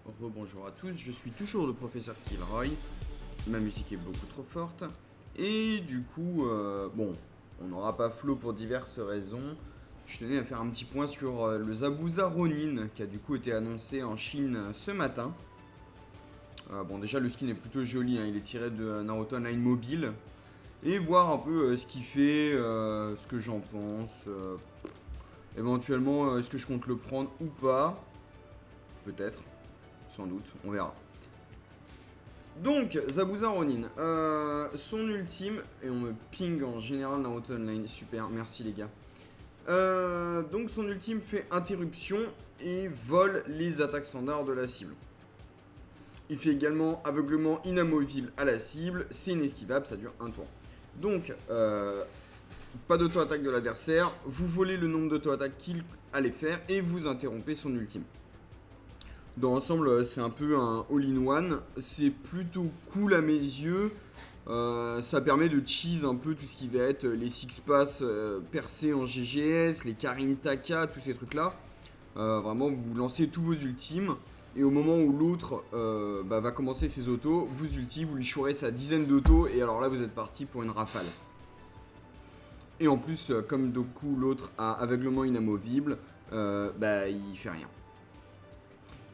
Rebonjour à tous, je suis toujours le professeur Kilroy. Ma musique est beaucoup trop forte. Et du coup, bon, on n'aura pas Flo pour diverses raisons. Je tenais à faire un petit point sur le Zabuza Ronin qui a du coup été annoncé en Chine ce matin. Bon, déjà le skin est plutôt joli, hein, il est tiré de Naruto Online Mobile. Et voir un peu ce qu'il fait, ce que j'en pense. Éventuellement, est-ce que je compte le prendre ou pas? Peut-être, sans doute, on verra. Donc, Zabuza Ronin, son ultime, et on me ping en général Naruto Online, super, merci les gars. Donc son ultime fait interruption et vole les attaques standards de la cible. Il fait également aveuglement inamovible à la cible, c'est inesquivable, ça dure un tour. Donc, pas d'auto-attaque de l'adversaire, vous volez le nombre d'auto-attaques qu'il allait faire et vous interrompez son ultime. Dans l'ensemble, c'est un peu un all-in-one. C'est plutôt cool à mes yeux. Ça permet de cheese un peu tout ce qui va être les six pass percés en GGS, les Karin Taka, tous ces trucs-là. Vraiment, vous lancez tous vos ultimes. Et au moment où l'autre va commencer ses autos, vous ulti, vous lui chourez sa dizaine d'autos. Et alors là, vous êtes parti pour une rafale. Et en plus, comme Doku, l'autre a aveuglement inamovible, il fait rien.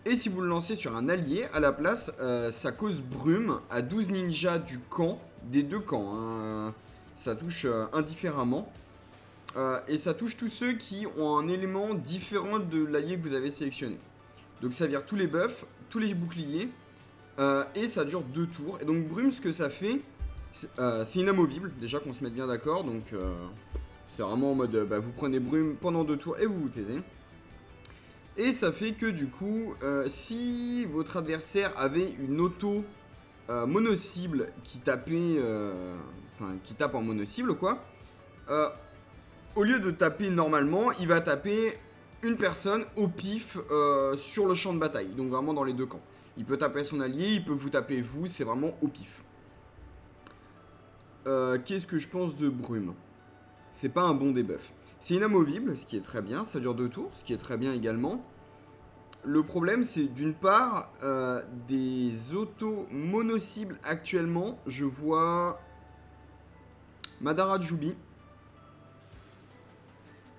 Et si vous le lancez sur un allié, à la place, ça cause brume à 12 ninjas du camp, des deux camps. Hein. Ça touche indifféremment. Et ça touche tous ceux qui ont un élément différent de l'allié que vous avez sélectionné. Donc ça vire tous les buffs, tous les boucliers. Et ça dure 2 tours. Et donc brume, ce que ça fait, c'est inamovible. Déjà qu'on se mette bien d'accord. Donc c'est vraiment en mode, vous prenez brume pendant 2 tours et vous vous taisez. Et ça fait que du coup, si votre adversaire avait une auto mono-cible qui tapait, qui tape en mono-cible quoi, au lieu de taper normalement, il va taper une personne au pif sur le champ de bataille, donc vraiment dans les deux camps. Il peut taper son allié, il peut vous taper vous, c'est vraiment au pif. Qu'est-ce que je pense de Brume? C'est pas un bon debuff. C'est inamovible, ce qui est très bien, ça dure 2 tours, ce qui est très bien également. Le problème, c'est d'une part, des autos mono-cibles actuellement, je vois Madara Jubi.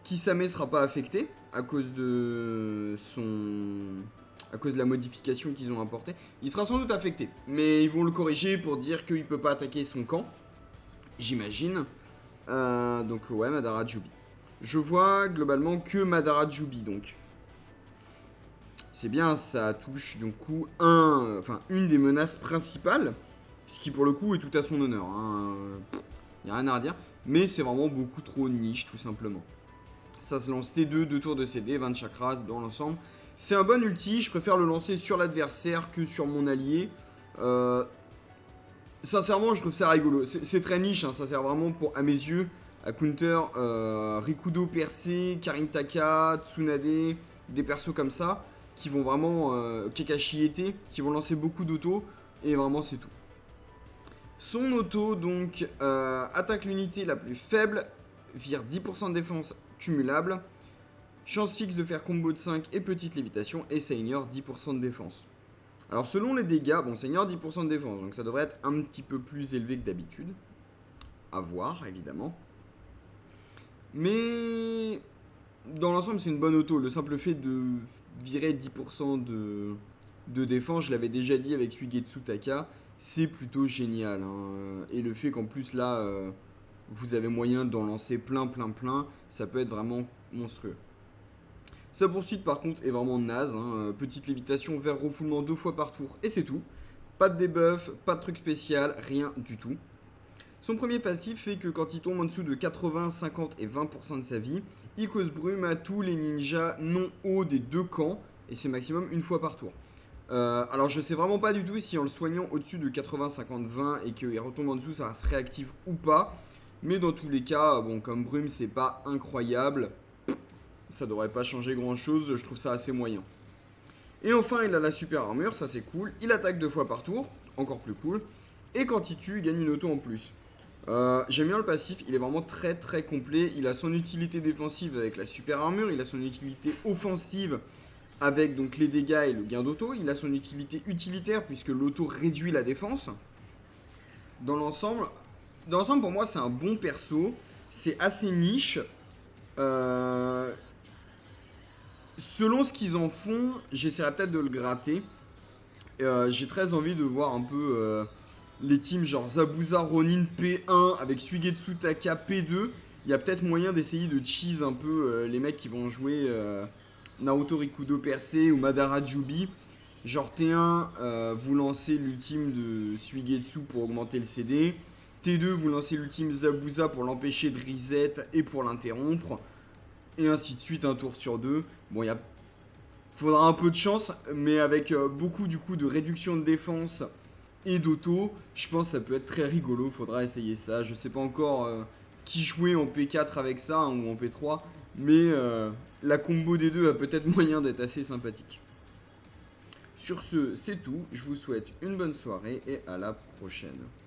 Kisame sera pas affecté à cause de la modification qu'ils ont apportée. Il sera sans doute affecté, mais ils vont le corriger pour dire qu'il peut pas attaquer son camp, j'imagine. Donc ouais, Madara Jubi. Je vois globalement que Madara Jubi, donc. C'est bien, ça touche du coup une des menaces principales, ce qui pour le coup est tout à son honneur. Y a rien à redire, mais c'est vraiment beaucoup trop niche tout simplement. Ça se lance T2, 2 tours de CD, 20 chakras dans l'ensemble. C'est un bon ulti, je préfère le lancer sur l'adversaire que sur mon allié. Sincèrement, je trouve ça rigolo. C'est très niche, hein, ça sert vraiment pour, à mes yeux, à counter Rikudo percé, Karin Taka, Tsunade, des persos comme ça, qui vont vraiment, Kekashi Ete, qui vont lancer beaucoup d'autos, et vraiment c'est tout. Son auto, donc, attaque l'unité la plus faible, vire 10% de défense cumulable, chance fixe de faire combo de 5 et petite lévitation, et ça ignore 10% de défense. Alors selon les dégâts, bon ça ignore 10% de défense, donc ça devrait être un petit peu plus élevé que d'habitude. À voir, évidemment. Mais dans l'ensemble, c'est une bonne auto. Le simple fait de virer 10% de défense, je l'avais déjà dit avec Suigetsu Taka, c'est plutôt génial. Hein. Et le fait qu'en plus là, vous avez moyen d'en lancer plein, ça peut être vraiment monstrueux. Sa poursuite par contre est vraiment naze. Hein. Petite lévitation vers refoulement 2 fois par tour et c'est tout. Pas de debuff, pas de truc spécial, rien du tout. Son premier passif fait que quand il tombe en dessous de 80, 50 et 20% de sa vie, il cause brume à tous les ninjas non hauts des deux camps, et c'est maximum une fois par tour. Alors je sais vraiment pas du tout si en le soignant au-dessus de 80, 50, 20 et qu'il retombe en dessous ça se réactive ou pas. Mais dans tous les cas, bon comme brume c'est pas incroyable, ça devrait pas changer grand chose, je trouve ça assez moyen. Et enfin il a la super armure, ça c'est cool, il attaque 2 fois par tour, encore plus cool. Et quand il tue, il gagne une auto en plus. J'aime bien le passif, il est vraiment très complet. Il a son utilité défensive avec la super armure, il a son utilité offensive avec donc les dégâts et le gain d'auto. Il a son utilité utilitaire puisque l'auto réduit la défense. Dans l'ensemble, pour moi, c'est un bon perso. C'est assez niche. Selon ce qu'ils en font, j'essaierai peut-être de le gratter. J'ai très envie de voir un peu les teams genre Zabuza Ronin P1 avec Suigetsu Taka P2. Il y a peut-être moyen d'essayer de cheese un peu les mecs qui vont jouer Naruto Rikudo Percé ou Madara Jubi. Genre T1, vous lancez l'ultime de Suigetsu pour augmenter le CD. T2, vous lancez l'ultime Zabuza pour l'empêcher de reset et pour l'interrompre. Et ainsi de suite, un tour sur deux. Bon, faudra un peu de chance, mais avec beaucoup du coup de réduction de défense et d'auto, je pense que ça peut être très rigolo. Faudra essayer ça. Je sais pas encore qui jouer en P4 avec ça hein, ou en P3, mais la combo des deux a peut-être moyen d'être assez sympathique. Sur ce, c'est tout. Je vous souhaite une bonne soirée et à la prochaine.